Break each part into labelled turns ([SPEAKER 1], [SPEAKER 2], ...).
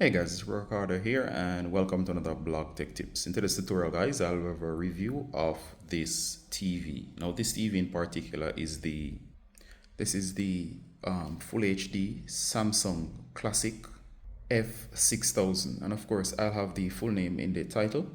[SPEAKER 1] Hey guys, it's Recorder here and welcome to another blog tech tips. In today's tutorial guys, I'll have a review of this TV. Now this TV in particular is the Full HD Samsung Classic f6000, and of course I'll have the full name in the title.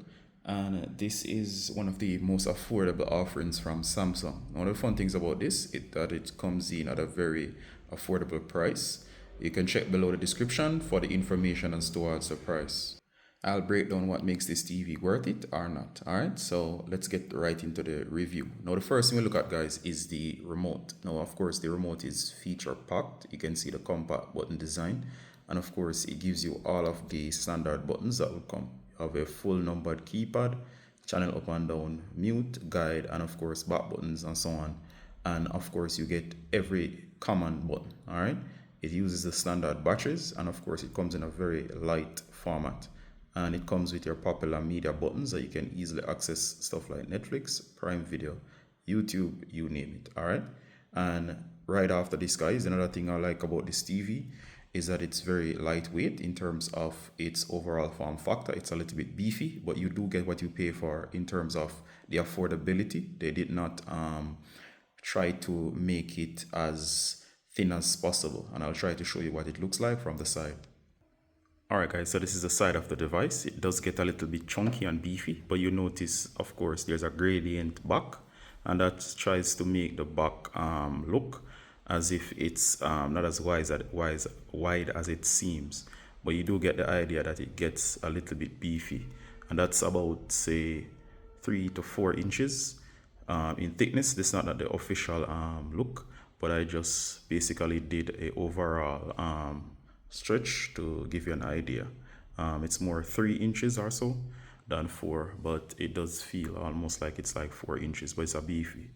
[SPEAKER 1] And this is one of the most affordable offerings from Samsung. One of the fun things about this is that it comes in at a very affordable price. You can check below the description for the information as towards the price. I'll break down what makes this TV worth it or not. Alright, so let's get right into the review. Now the first thing we look at guys is the remote. Now of course the remote is feature packed. You can see the compact button design, and of course it gives you all of the standard buttons that will come. You have a full numbered keypad, channel up and down, mute, guide, and of course back buttons and so on. And of course you get every command button. Alright, it uses the standard batteries, and of course it comes in a very light format, and it comes with your popular media buttons that you can easily access stuff like Netflix, Prime Video, YouTube, you name it. All right, and right after this guys, another thing I like about this TV is that it's very lightweight in terms of its overall form factor. It's a little bit beefy, but you do get what you pay for in terms of the affordability. They did not try to make it as thin as possible, and I'll try to show you what it looks like from the side. Alright guys, so this is the side of the device. It does get a little bit chunky and beefy, but you notice of course there's a gradient back, and that tries to make the back look as if it's not as wide as it seems, but you do get the idea that it gets a little bit beefy, and that's about say 3 to 4 inches in thickness. This is not the official look, but I just basically did a overall stretch to give you an idea. It's more 3 inches or so than 4, but it does feel almost like it's like 4 inches, but it's a beefy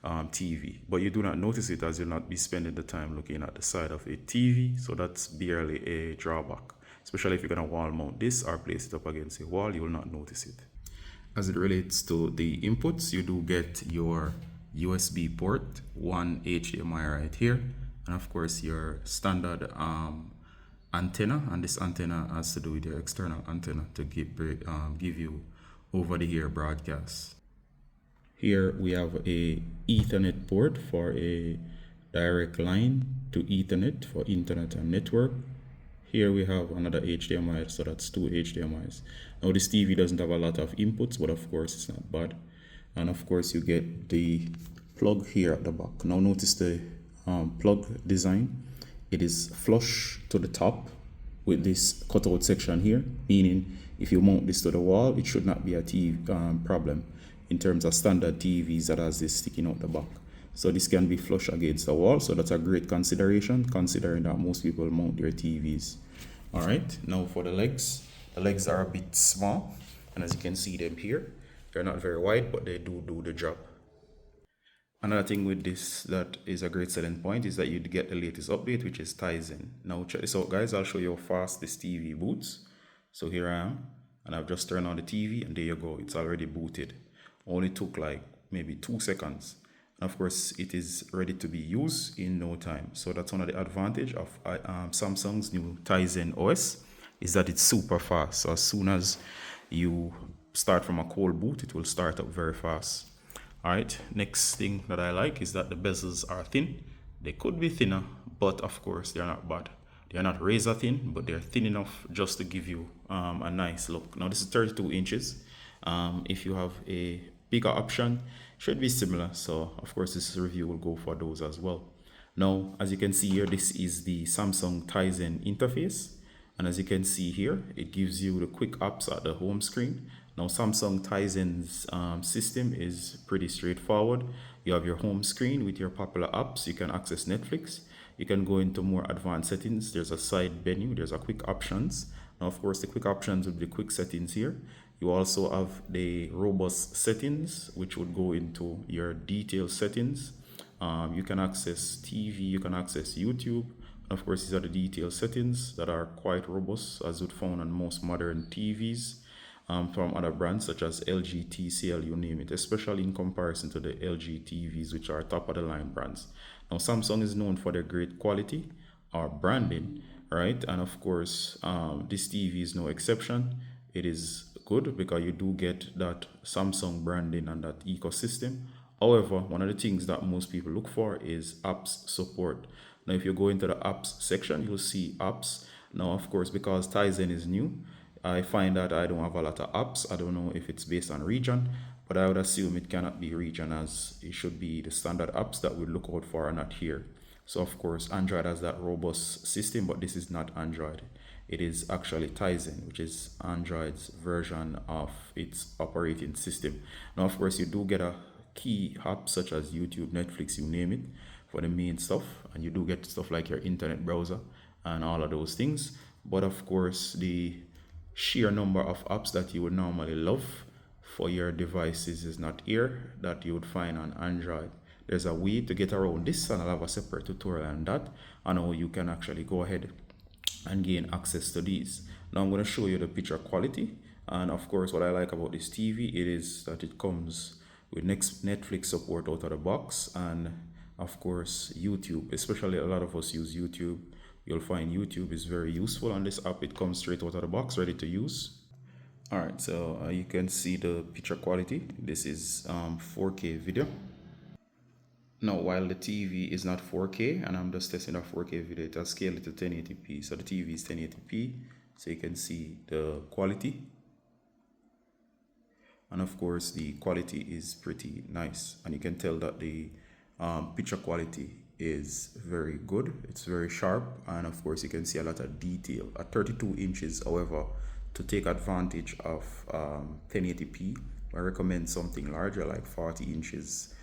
[SPEAKER 1] TV. But you do not notice it as you'll not be spending the time looking at the side of a TV, so that's barely a drawback. Especially if you're gonna wall mount this or place it up against a wall, you will not notice it. As it relates to the inputs, you do get your USB port, one HDMI right here, and of course your standard antenna, and this antenna has to do with your external antenna to give you over the air broadcast. Here we have a Ethernet port for a direct line to Ethernet for internet and network. Here we have another HDMI, so that's 2 HDMIs. Now this TV doesn't have a lot of inputs, but of course it's not bad. And of course you get the plug here at the back. Now notice the plug design. It is flush to the top with this cutout section here, meaning if you mount this to the wall, it should not be a TV problem in terms of standard TVs that has this sticking out the back. So this can be flush against the wall, so that's a great consideration considering that most people mount their TVs. All right, now for the legs are a bit small, and as you can see them here, they're not very wide, but they do the job. Another thing with this that is a great selling point is that you get the latest update, which is Tizen. Now check this out guys, I'll show you how fast this TV boots. So here I am, and I've just turned on the TV, and there you go, it's already booted. Only took like maybe 2 seconds. And of course it is ready to be used in no time. So that's one of the advantage of Samsung's new Tizen OS, is that it's super fast. So as soon as you start from a cold boot, it will start up very fast. All right, next thing that I like is that the bezels are thin. They could be thinner, but of course they're not bad. They're not razor thin, but they're thin enough just to give you a nice look. Now this is 32 inches. If you have a bigger option, should be similar. So of course this review will go for those as well. Now as you can see here, this is the Samsung Tizen interface, and as you can see here, it gives you the quick apps at the home screen. Now Samsung Tizen's system is pretty straightforward. You have your home screen with your popular apps. You can access Netflix. You can go into more advanced settings. There's a side menu. There's a quick options. Now of course the quick options will be the quick settings here. You also have the robust settings, which would go into your detailed settings. You can access TV, you can access YouTube. Of course, these are the detailed settings that are quite robust, as you'd found on most modern TVs from other brands such as LG, TCL, you name it, especially in comparison to the LG TVs, which are top of the line brands. Now, Samsung is known for their great quality or branding, right? And of course, this TV is no exception. It is good because you do get that Samsung branding and that ecosystem. However, one of the things that most people look for is apps support. Now, if you go into the apps section, you'll see apps. Now, of course, because Tizen is new, I find that I don't have a lot of apps. I don't know if it's based on region, but I would assume it cannot be region, as it should be the standard apps that we look out for are not here. So of course, Android has that robust system, but this is not Android. It is actually Tizen, which is Android's version of its operating system. Now, of course, you do get a key apps such as YouTube, Netflix, you name it, for the main stuff, and you do get stuff like your internet browser and all of those things. But of course, the sheer number of apps that you would normally love for your devices is not here that you would find on Android. There's a way to get around this, and I'll have a separate tutorial on that and how you can actually go ahead and gain access to these. Now I'm going to show you the picture quality, and of course what I like about this TV, it is that it comes with Netflix support out of the box, and of course YouTube, especially a lot of us use YouTube. You'll find YouTube is very useful on this app. It comes straight out of the box ready to use. All right, so you can see the picture quality. This is 4K video. Now, while the TV is not 4K, and I'm just testing a 4K video, it has scaled it to 1080p. So the TV is 1080p, so you can see the quality. And of course, the quality is pretty nice. And you can tell that the picture quality is very good. It's very sharp. And of course, you can see a lot of detail. At 32 inches, however, to take advantage of 1080p, I recommend something larger like 40 inches.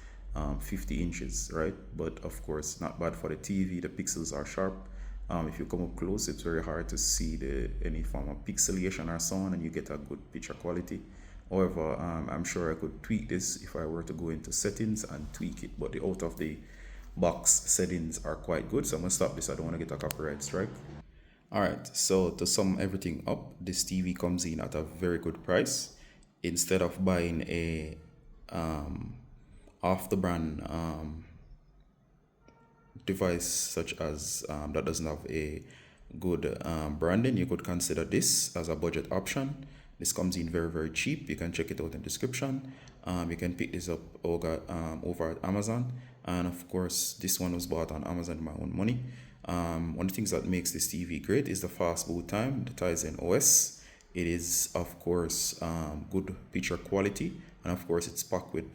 [SPEAKER 1] 50 inches, right? But of course, not bad for the TV. The pixels are sharp. If you come up close, it's very hard to see any form of pixelation or so on, and you get a good picture quality. However, I'm sure I could tweak this if I were to go into settings and tweak it, but the out of the box settings are quite good. So I'm gonna stop this. I don't want to get a copyright strike. All right, so to sum everything up, this TV comes in at a very good price. Instead of buying a off the brand device such as that doesn't have a good branding, you could consider this as a budget option. This comes in very, very cheap. You can check it out in the description. You can pick this up over at Amazon. And of course, this one was bought on Amazon with my own money. One of the things that makes this TV great is the fast boot time, the Tizen OS. It is, of course, good picture quality. And of course, it's packed with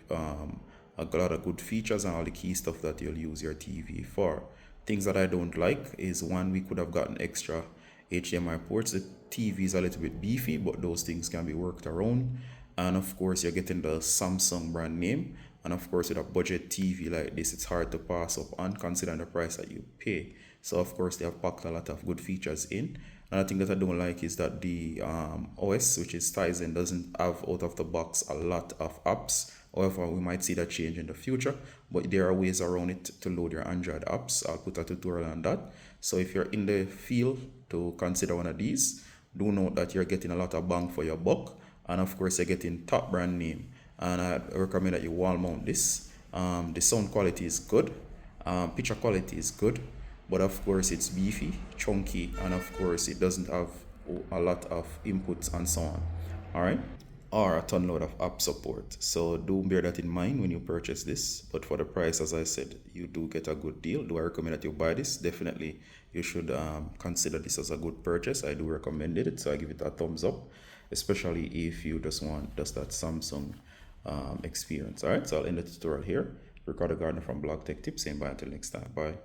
[SPEAKER 1] a lot of good features and all the key stuff that you'll use your TV for. Things that I don't like is, one, we could have gotten extra HDMI ports. The TV is a little bit beefy, but those things can be worked around. And of course, you're getting the Samsung brand name. And of course, with a budget TV like this, it's hard to pass up on considering the price that you pay. So of course, they have packed a lot of good features in. Another thing that I don't like is that the OS, which is Tizen, doesn't have out of the box a lot of apps. However, we might see that change in the future, but there are ways around it to load your Android apps. I'll put a tutorial on that. So if you're in the field to consider one of these, do note that you're getting a lot of bang for your buck. And of course, you're getting top brand name. And I recommend that you wall mount this. The sound quality is good. Picture quality is good. But of course, it's beefy, chunky, and of course, it doesn't have a lot of inputs and so on. All right. Or a ton load of app support. So do bear that in mind when you purchase this. But for the price, as I said, you do get a good deal. Do I recommend that you buy this? Definitely, you should consider this as a good purchase. I do recommend it, so I give it a thumbs up, especially if you just want that Samsung experience. All right, so I'll end the tutorial here. Ricardo Gardner from Blog Tech Tips, saying bye until next time. Bye.